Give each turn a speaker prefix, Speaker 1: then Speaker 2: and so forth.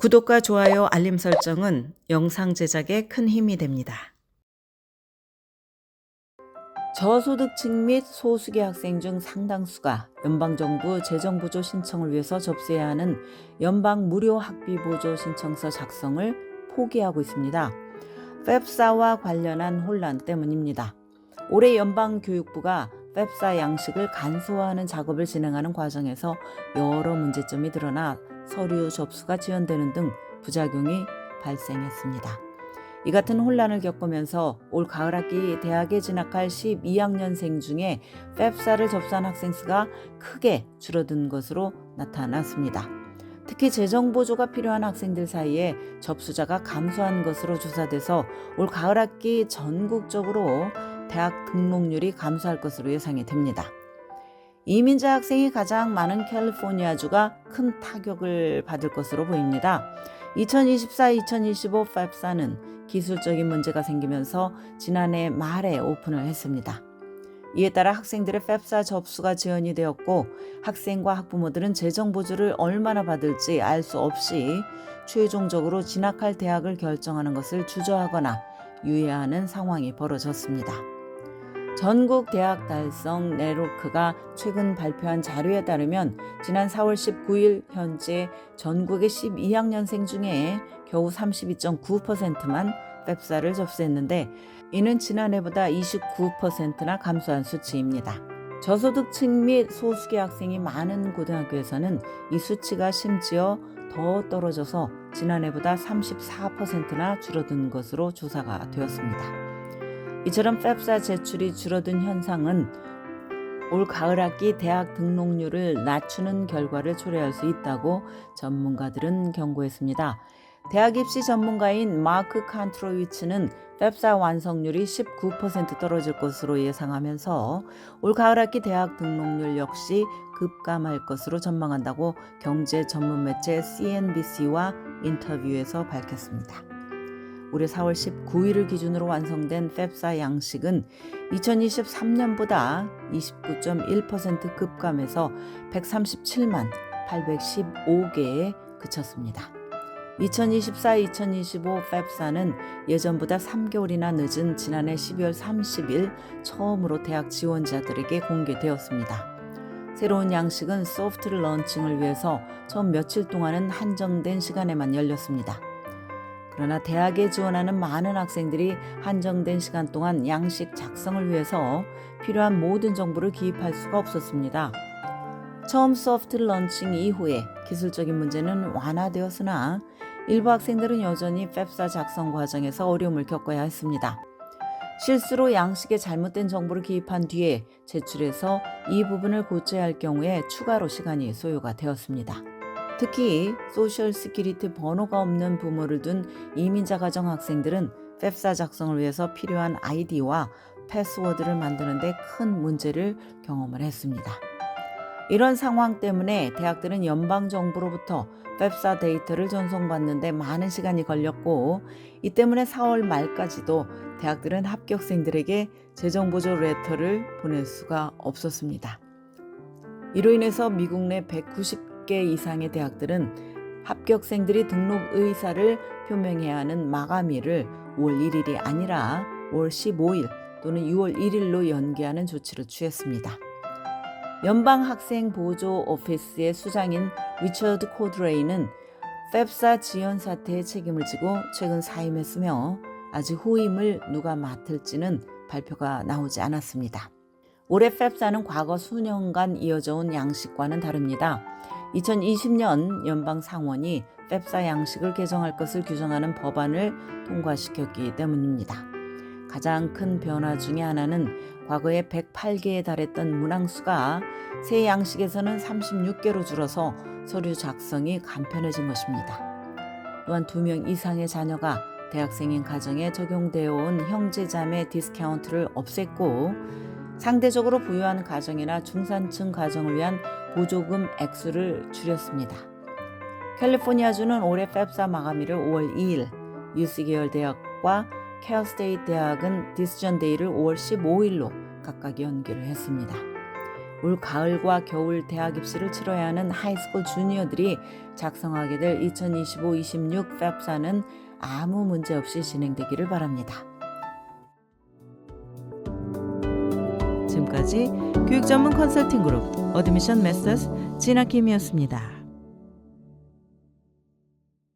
Speaker 1: 구독과 좋아요, 알림 설정은 영상 제작에 큰 힘이 됩니다. 저소득층 및 소수계 학생 중 상당수가 연방정부 재정보조 신청을 위해서 접수해야 하는 연방 무료 학비 보조 신청서 작성을 포기하고 있습니다. 팹사와 관련한 혼란 때문입니다. 올해 연방교육부가 팹사 양식을 간소화하는 작업을 진행하는 과정에서 여러 문제점이 드러나 서류 접수가 지연되는 등 부작용이 발생했습니다. 이 같은 혼란을 겪으면서 올 가을 학기 대학에 진학할 12학년생 중에 팹사를 접수한 학생 수가 크게 줄어든 것으로 나타났습니다. 특히 재정보조가 필요한 학생들 사이에 접수자가 감소한 것으로 조사돼서 올 가을 학기 전국적으로 대학 등록률이 감소할 것으로 예상이 됩니다. 이민자 학생이 가장 많은 캘리포니아주가 큰 타격을 받을 것으로 보입니다. 2024-2025 팹사는 기술적인 문제가 생기면서 지난해 말에 오픈을 했습니다. 이에 따라 학생들의 팹사 접수가 지연이 되었고 학생과 학부모들은 재정 보조를 얼마나 받을지 알 수 없이 최종적으로 진학할 대학을 결정하는 것을 주저하거나 유예하는 상황이 벌어졌습니다. 전국 대학 달성 네트워크가 최근 발표한 자료에 따르면 지난 4월 19일 현재 전국의 12학년생 중에 겨우 32.9%만 팹사를 접수했는데 이는 지난해보다 29%나 감소한 수치입니다. 저소득층 및 소수계 학생이 많은 고등학교에서는 이 수치가 심지어 더 떨어져서 지난해보다 34%나 줄어든 것으로 조사가 되었습니다. 이처럼 팹사 제출이 줄어든 현상은 올 가을 학기 대학 등록률을 낮추는 결과를 초래할 수 있다고 전문가들은 경고했습니다. 대학 입시 전문가인 마크 칸트로위츠는 팹사 완성률이 19% 떨어질 것으로 예상하면서 올 가을 학기 대학 등록률 역시 급감할 것으로 전망한다고 경제 전문 매체 CNBC와 인터뷰에서 밝혔습니다. 올해 4월 19일을 기준으로 완성된 팹사 양식은 2023년보다 29.1% 급감해서 137만 815개에 그쳤습니다. 2024-2025 팹사는 예전보다 3개월이나 늦은 지난해 12월 30일 처음으로 대학 지원자들에게 공개되었습니다. 새로운 양식은 소프트 런칭을 위해서 처음 며칠 동안은 한정된 시간에만 열렸습니다. 그러나 대학에 지원하는 많은 학생들이 한정된 시간 동안 양식 작성을 위해서 필요한 모든 정보를 기입할 수가 없었습니다. 처음 소프트 런칭 이후에 기술적인 문제는 완화되었으나 일부 학생들은 여전히 팹사 작성 과정에서 어려움을 겪어야 했습니다. 실수로 양식에 잘못된 정보를 기입한 뒤에 제출해서 이 부분을 고쳐야 할 경우에 추가로 시간이 소요가 되었습니다. 특히 소셜 시큐리티 번호가 없는 부모를 둔 이민자 가정 학생들은 팹사 작성을 위해서 필요한 아이디와 패스워드를 만드는 데 큰 문제를 경험을 했습니다. 이런 상황 때문에 대학들은 연방정부로부터 팹사 데이터를 전송받는 데 많은 시간이 걸렸고 이 때문에 4월 말까지도 대학들은 합격생들에게 재정보조 레터를 보낼 수가 없었습니다. 이로 인해서 미국 내 190개 이상의 대학들은 합격생들이 등록 의사를 표명해야 하는 마감일을 5월 1일이 아니라 5월 15일 또는 6월 1일로 연기하는 조치를 취했습니다. 연방학생보조 오피스의 수장인 리처드 코드레이는 팹사 지연 사태의 책임을 지고 최근 사임했으며 아직 후임을 누가 맡을지는 발표가 나오지 않았습니다. 올해 팹사는 과거 수년간 이어져온 양식과는 다릅니다. 2020년 연방 상원이 팹사 양식을 개정할 것을 규정하는 법안을 통과시켰기 때문입니다. 가장 큰 변화 중에 하나는 과거에 108개에 달했던 문항수가 새 양식에서는 36개로 줄어서 서류 작성이 간편해진 것입니다. 또한 2명 이상의 자녀가 대학생인 가정에 적용되어 온 형제자매 디스카운트를 없앴고 상대적으로 부유한 가정이나 중산층 가정을 위한 보조금 액수를 줄였습니다. 캘리포니아주는 올해 팹사 마감일을 5월 2일, UC 계열 대학과 케어스테이트 대학은 디시전 데이를 5월 15일로 각각 연기를 했습니다. 올 가을과 겨울 대학 입시를 치러야 하는 하이스쿨 주니어들이 작성하게 될 2025-26 FAFSA는 아무 문제 없이 진행되기를 바랍니다. 지금까지 교육 전문 컨설팅 그룹 어드미션 메서스 진아킴이었습니다.